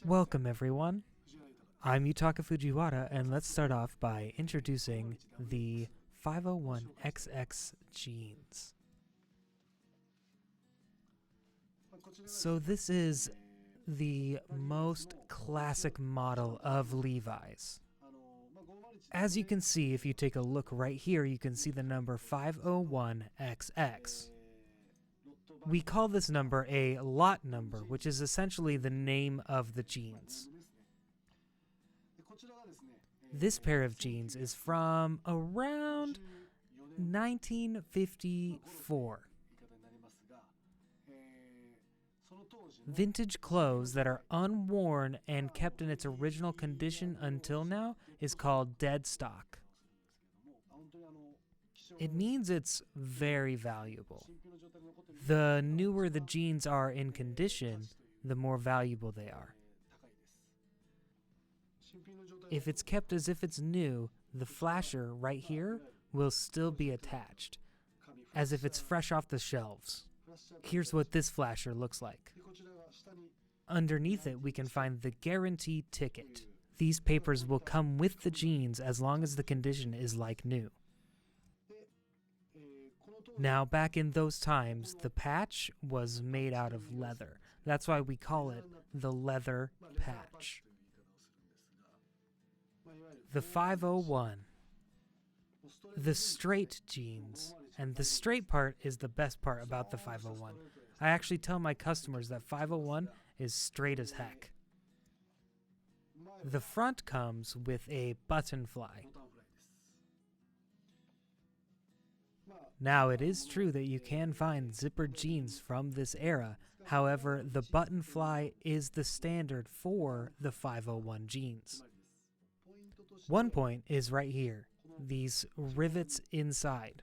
Welcome everyone, I'm Yutaka Fujihara, and let's start off by introducing the 501XX jeans. So this is the most classic model of Levi's. As you can see, if you take a look right here, you can see the number 501XX. We call this number a lot number, which is essentially the name of the jeans. This pair of jeans is from around 1954. Vintage clothes that are unworn and kept in its original condition until now is called dead stock. It means it's very valuable. The newer the jeans are in condition, the more valuable they are. If it's kept as if it's new, the flasher right here will still be attached, as if it's fresh off the shelves. Here's what this flasher looks like. Underneath it, we can find the guarantee ticket. These papers will come with the jeans as long as the condition is like new. Now, back in those times, the patch was made out of leather. That's why we call it the leather patch. The 501. The straight jeans. And the straight part is the best part about the 501. I actually tell my customers that 501 is straight as heck. The front comes with a button fly. Now, it is true that you can find zippered jeans from this era. However, the button fly is the standard for the 501 jeans. One point is right here, these rivets inside.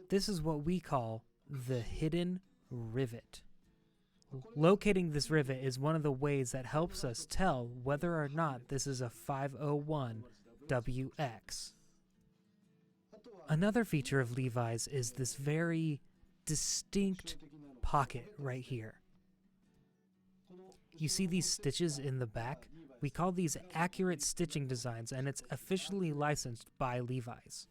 This is what we call the hidden rivet. Locating this rivet is one of the ways that helps us tell whether or not this is a 501WX. Another feature of Levi's is this very distinct pocket right here. You see these stitches in the back? We call these accurate stitching designs, and it's officially licensed by Levi's.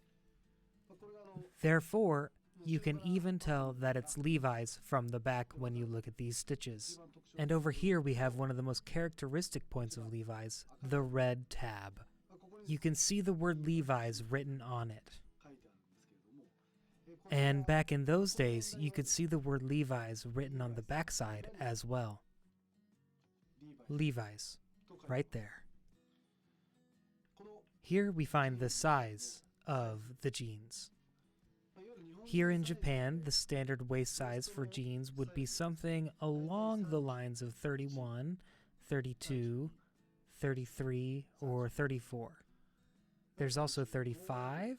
Therefore, you can even tell that it's Levi's from the back when you look at these stitches. And over here we have one of the most characteristic points of Levi's, the red tab. You can see the word Levi's written on it. And back in those days, you could see the word Levi's written on the backside as well. Levi's, right there. Here we find the size of the jeans. Here in Japan, the standard waist size for jeans would be something along the lines of 31, 32, 33, or 34. There's also 35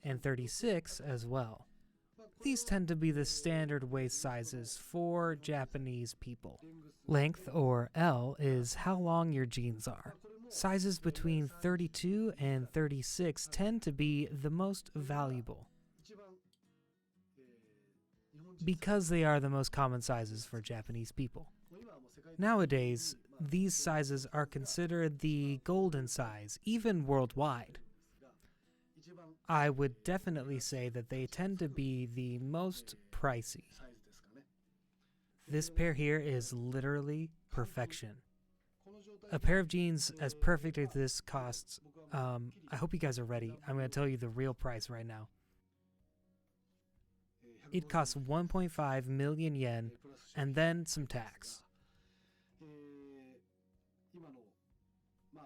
and 36 as well. These tend to be the standard waist sizes for Japanese people. Length, or L, is how long your jeans are. Sizes between 32 and 36 tend to be the most valuable, because they are the most common sizes for Japanese people. Nowadays, these sizes are considered the golden size, even worldwide. I would definitely say that they tend to be the most pricey. This pair here is literally perfection. A pair of jeans as perfect as this costs, I hope you guys are ready. I'm going to tell you the real price right now. It costs 1.5 million yen and then some tax.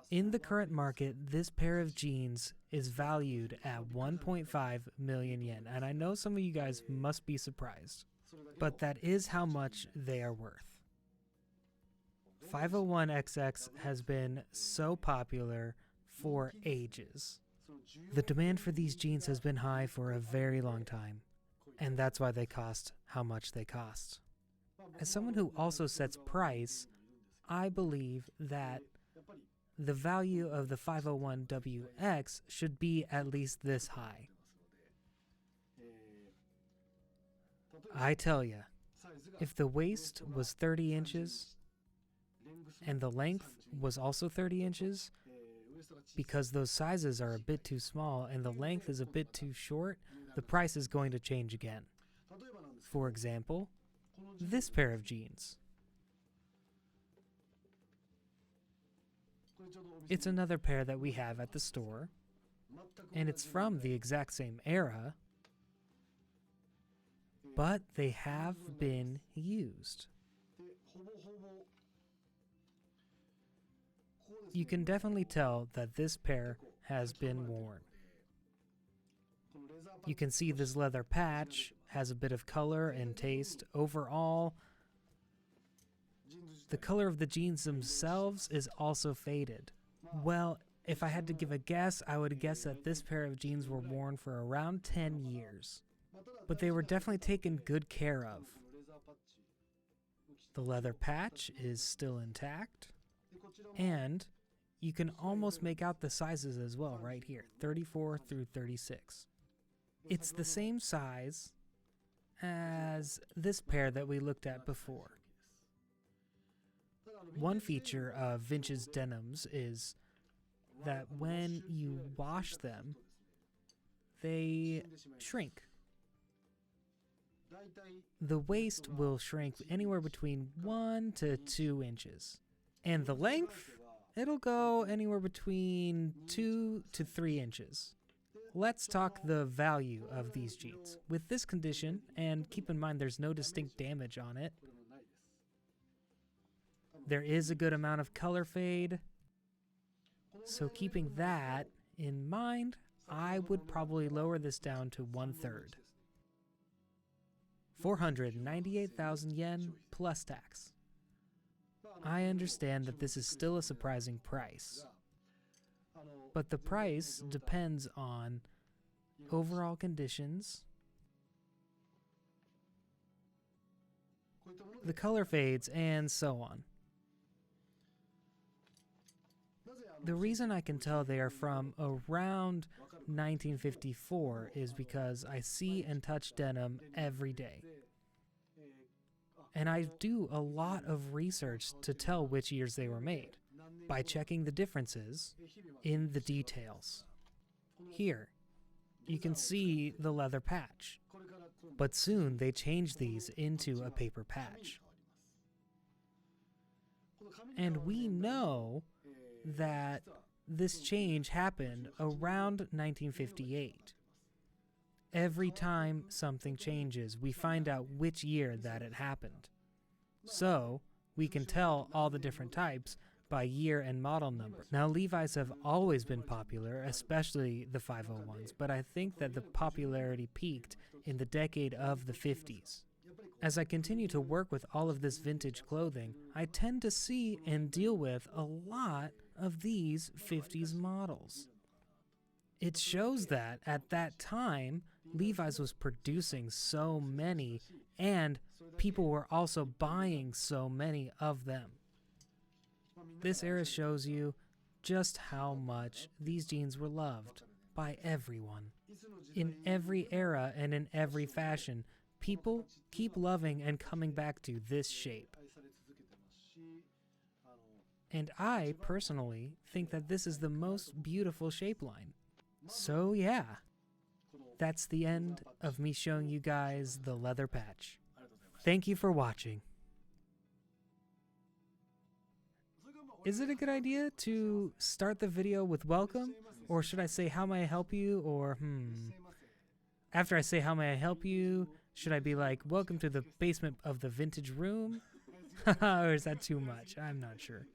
In the current market, this pair of jeans is valued at 1.5 million yen, and I know some of you guys must be surprised, but that is how much they are worth. 501XX has been so popular for ages. The demand for these jeans has been high for a very long time, and that's why they cost how much they cost. As someone who also sets price, I believe that the value of the 501WX should be at least this high. I tell ya, if the waist was 30 inches and the length was also 30 inches, because those sizes are a bit too small and the length is a bit too short, the price is going to change again. For example, this pair of jeans. It's another pair that we have at the store, and it's from the exact same era, but they have been used. You can definitely tell that this pair has been worn. You can see this leather patch has a bit of color and taste. Overall, the color of the jeans themselves is also faded. Well, if I had to give a guess, I would guess that this pair of jeans were worn for around 10 years. But they were definitely taken good care of. The leather patch is still intact, and you can almost make out the sizes as well right here, 34 through 36. It's the same size as this pair that we looked at before. One feature of vintage denims is that when you wash them, they shrink. The waist will shrink anywhere between 1 to 2 inches. And the length, it'll go anywhere between 2 to 3 inches. Let's talk the value of these jeans. With this condition, and keep in mind there's no distinct damage on it, there is a good amount of color fade. So keeping that in mind, I would probably lower this down to 1/3. 498,000 yen plus tax. I understand that this is still a surprising price, but the price depends on overall conditions, the color fades, and so on. The reason I can tell they are from around 1954 is because I see and touch denim every day. And I do a lot of research to tell which years they were made by checking the differences in the details. Here, you can see the leather patch, but soon they changed these into a paper patch. And we know that this change happened around 1958. Every time something changes, we find out which year that it happened. So, we can tell all the different types by year and model number. Now, Levi's have always been popular, especially the 501s, but I think that the popularity peaked in the decade of the 50s. As I continue to work with all of this vintage clothing, I tend to see and deal with a lot of these 50s models. It shows that at that time, Levi's was producing so many, and people were also buying so many of them. This era shows you just how much these jeans were loved by everyone. In every era and in every fashion, people keep loving and coming back to this shape. And I, personally, think that this is the most beautiful shape line. So yeah, that's the end of me showing you guys the leather patch. Thank you for watching. Is it a good idea to start the video with welcome? Or should I say how may I help you? Or after I say how may I help you, should I be like, welcome to the basement of the vintage room? Or is that too much? I'm not sure.